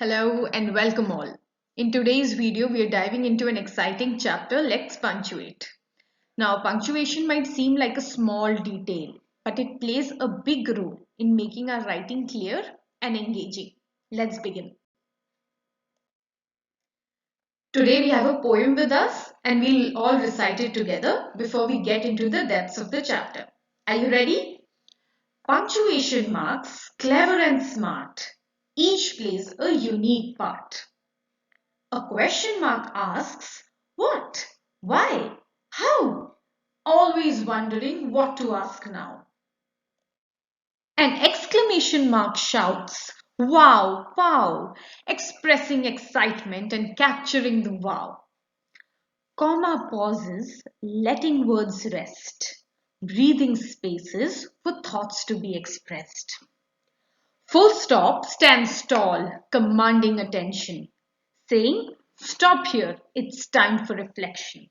Hello and welcome all. In today's video, we are diving into an exciting chapter, Let's Punctuate. Now, punctuation might seem like a small detail, but it plays a big role in making our writing clear and engaging. Let's begin. Today, we have a poem with us and we'll all recite it together before we get into the depths of the chapter. Are you ready? Punctuation marks, clever and smart. Each plays a unique part. A question mark asks, what? Why? How? Always wondering what to ask now. An exclamation mark shouts, wow, wow, expressing excitement and capturing the wow. Comma pauses, letting words rest, breathing spaces for thoughts to be expressed. Full stop stands tall, commanding attention, saying, stop here, it's time for reflection.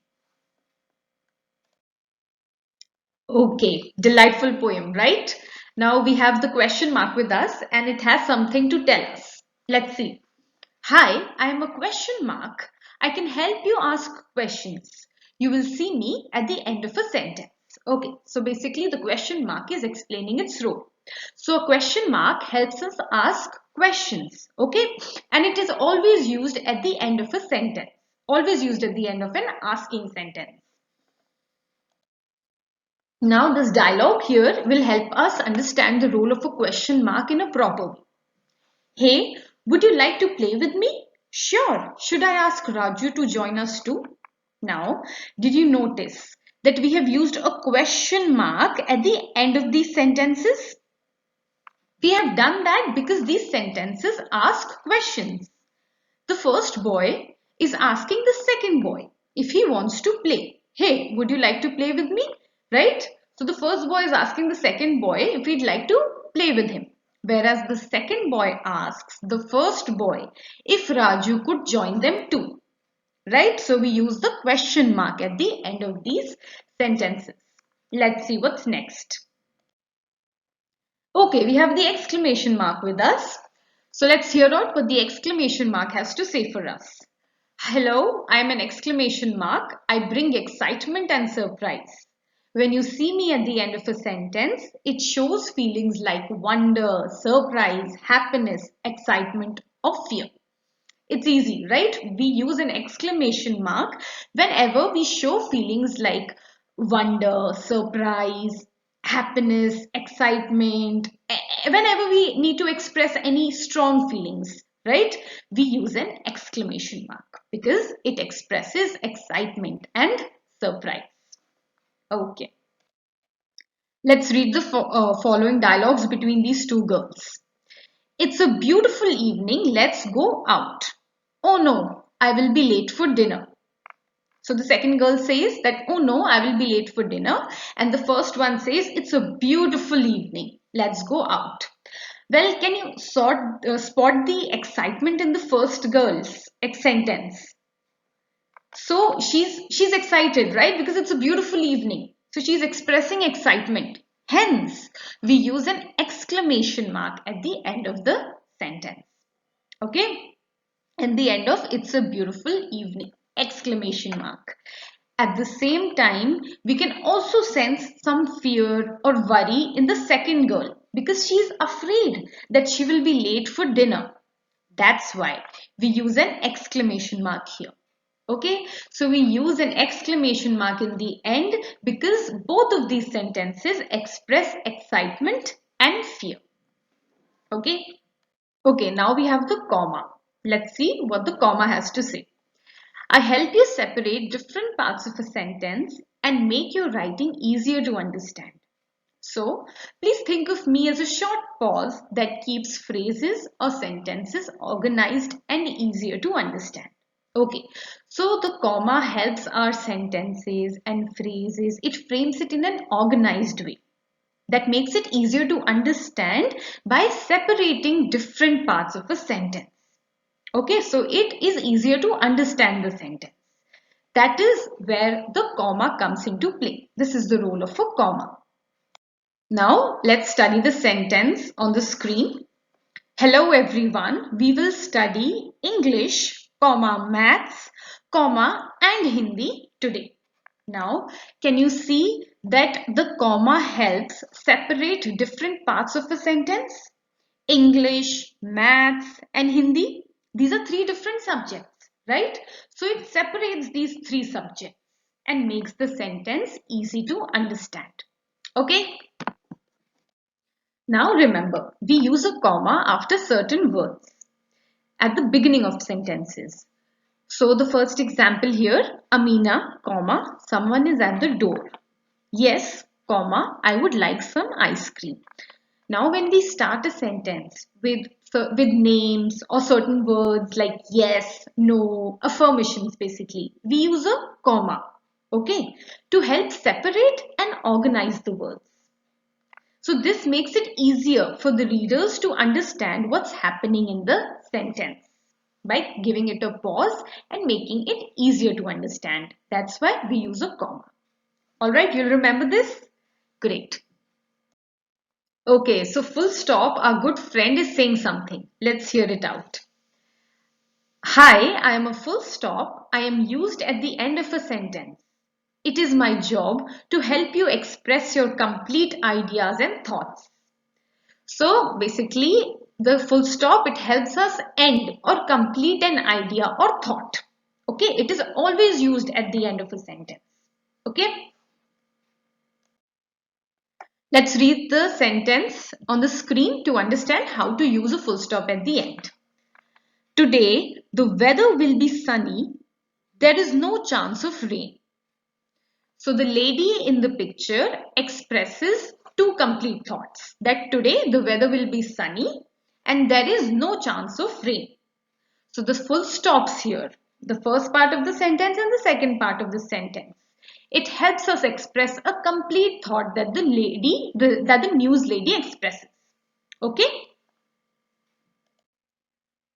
Okay, delightful poem, right? Now we have the question mark with us and it has something to tell us. Let's see. Hi, I am a question mark. I can help you ask questions. You will see me at the end of a sentence. Okay, so basically the question mark is explaining its role. So a question mark helps us ask questions, okay? And it is always used at the end of a sentence. Always used at the end of an asking sentence. Now this dialogue here will help us understand the role of a question mark in a proper way. Hey, would you like to play with me? Sure. Should I ask Raju to join us too? Now, did you notice that we have used a question mark at the end of these sentences? We have done that because these sentences ask questions. The first boy is asking the second boy if he wants to play. Hey, would you like to play with me? Right? So the first boy is asking the second boy if he'd like to play with him. Whereas the second boy asks the first boy if Raju could join them too. Right? So we use the question mark at the end of these sentences. Let's see what's next. Okay, we have the exclamation mark with us. So let's hear out what the exclamation mark has to say for us. Hello, I am an exclamation mark. I bring excitement and surprise. When you see me at the end of a sentence, it shows feelings like wonder, surprise, happiness, excitement, or fear. It's easy, right? We use an exclamation mark whenever we show feelings like wonder, surprise, happiness, excitement, whenever we need to express any strong feelings, right? We use an exclamation mark because it expresses excitement and surprise. Okay. Let's read the following dialogues between these two girls. It's a beautiful evening. Let's go out. Oh no, I will be late for dinner. So the second girl says that, oh no, I will be late for dinner. And the first one says, it's a beautiful evening. Let's go out. Well, can you spot the excitement in the first girl's sentence? So she's excited, right? Because it's a beautiful evening. So she's expressing excitement. Hence, we use an exclamation mark at the end of the sentence. Okay? At the end of it's a beautiful evening, exclamation mark. At the same time, we can also sense some fear or worry in the second girl because she's afraid that she will be late for dinner. That's why we use an exclamation mark here. Okay, so we use an exclamation mark in the end because both of these sentences express excitement and fear. Okay, okay, now we have the comma. Let's see what the comma has to say. I help you separate different parts of a sentence and make your writing easier to understand. So, please think of me as a short pause that keeps phrases or sentences organized and easier to understand. Okay, so the comma helps our sentences and phrases. It frames it in an organized way that makes it easier to understand by separating different parts of a sentence. Okay, so it is easier to understand the sentence. That is where the comma comes into play. This is the role of a comma. Now, let's study the sentence on the screen. Hello everyone. We will study English, maths, and Hindi today. Now, can you see that the comma helps separate different parts of a sentence? English, maths, and Hindi. These are three different subjects, right? So it separates these three subjects and makes the sentence easy to understand. Okay? Now remember, we use a comma after certain words at the beginning of sentences. So the first example here, Amina, someone is at the door. Yes, I would like some ice cream. Now when we start a sentence with names or certain words like yes, no, affirmations basically, we use a comma, okay, to help separate and organize the words. So this makes it easier for the readers to understand what's happening in the sentence by giving it a pause and making it easier to understand. That's why we use a comma. Alright, you'll remember this? Great. Okay, so full stop, our good friend is saying something. Let's hear it out. Hi, I am a full stop. I am used at the end of a sentence. It is my job to help you express your complete ideas and thoughts. So basically, the full stop, it helps us end or complete an idea or thought. Okay, it is always used at the end of a sentence. Okay, let's read the sentence on the screen to understand how to use a full stop at the end. Today, the weather will be sunny. There is no chance of rain. So the lady in the picture expresses two complete thoughts that today the weather will be sunny and there is no chance of rain. So the full stops here, the first part of the sentence and the second part of the sentence. It helps us express a complete thought that the news lady expresses. Okay?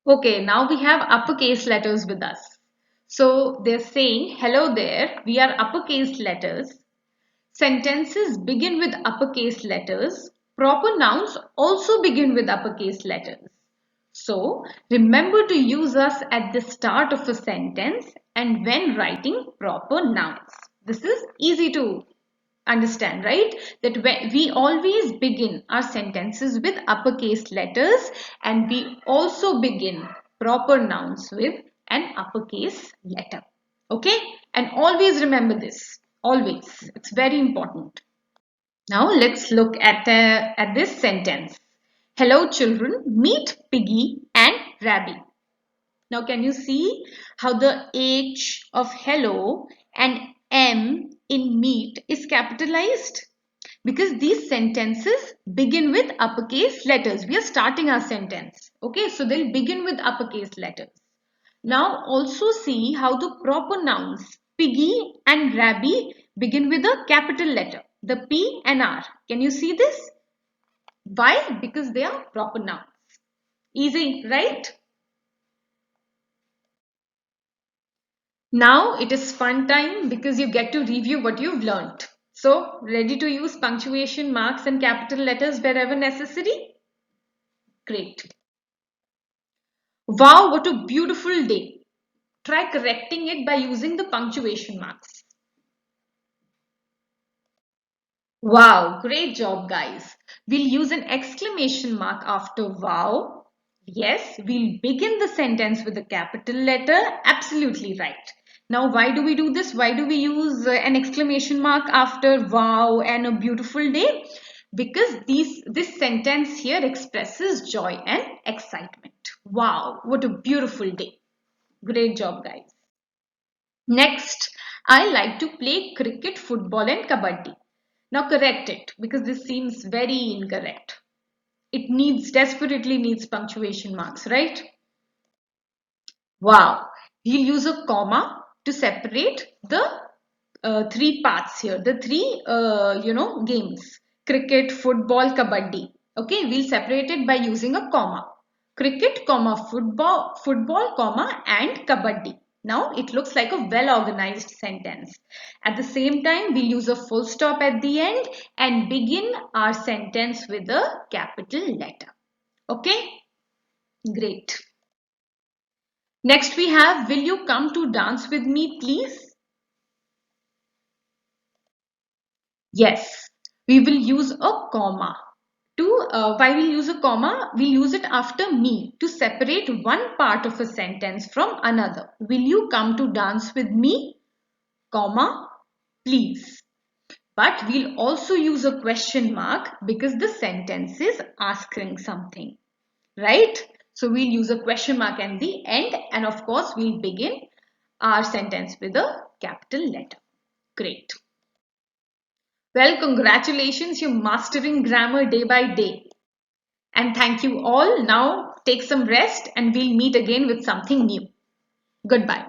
Okay, now we have uppercase letters with us. So they're saying, hello there, we are uppercase letters. Sentences begin with uppercase letters. Proper nouns also begin with uppercase letters. So remember to use us at the start of a sentence and when writing proper nouns. This is easy to understand, right? That we always begin our sentences with uppercase letters and we also begin proper nouns with an uppercase letter. Okay? And always remember this. Always. It's very important. Now let's look at this sentence. Hello children, meet Piggy and Rabby. Now can you see how the H of hello and M in meet is capitalized? Because these sentences begin with uppercase letters. We are starting our sentence. Okay, so they'll begin with uppercase letters. Now also see how the proper nouns Piggy and Rabby begin with a capital letter, the P and R. Can you see this? Why? Because they are proper nouns. Easy, right? Now it is fun time because you get to review what you've learnt. So, ready to use punctuation marks and capital letters wherever necessary? Great. Wow, what a beautiful day. Try correcting it by using the punctuation marks. Wow, great job, guys. We'll use an exclamation mark after wow. Yes, we'll begin the sentence with a capital letter. Absolutely right. Now, why do we do this? Why do we use an exclamation mark after wow and a beautiful day? Because this sentence here expresses joy and excitement. Wow, what a beautiful day. Great job, guys. Next, I like to play cricket, football and kabaddi. Now correct it because this seems very incorrect. It desperately needs punctuation marks, right? Wow. We'll use a comma to separate the three parts here, the three, games. Cricket, football, kabaddi. Okay, we'll separate it by using a comma. Cricket, comma, football, comma, and kabaddi. Now it looks like a well-organized sentence. At the same time, we'll use a full stop at the end and begin our sentence with a capital letter. Okay? Great. Next we have, will you come to dance with me, please? Yes, we will use a comma. Why we'll use a comma? We'll use it after me to separate one part of a sentence from another. Will you come to dance with me, comma, please? But we'll also use a question mark because the sentence is asking something, right? So we'll use a question mark at the end, and of course we'll begin our sentence with a capital letter. Great. Well, congratulations, you're mastering grammar day by day. And thank you all. Now take some rest and we'll meet again with something new. Goodbye.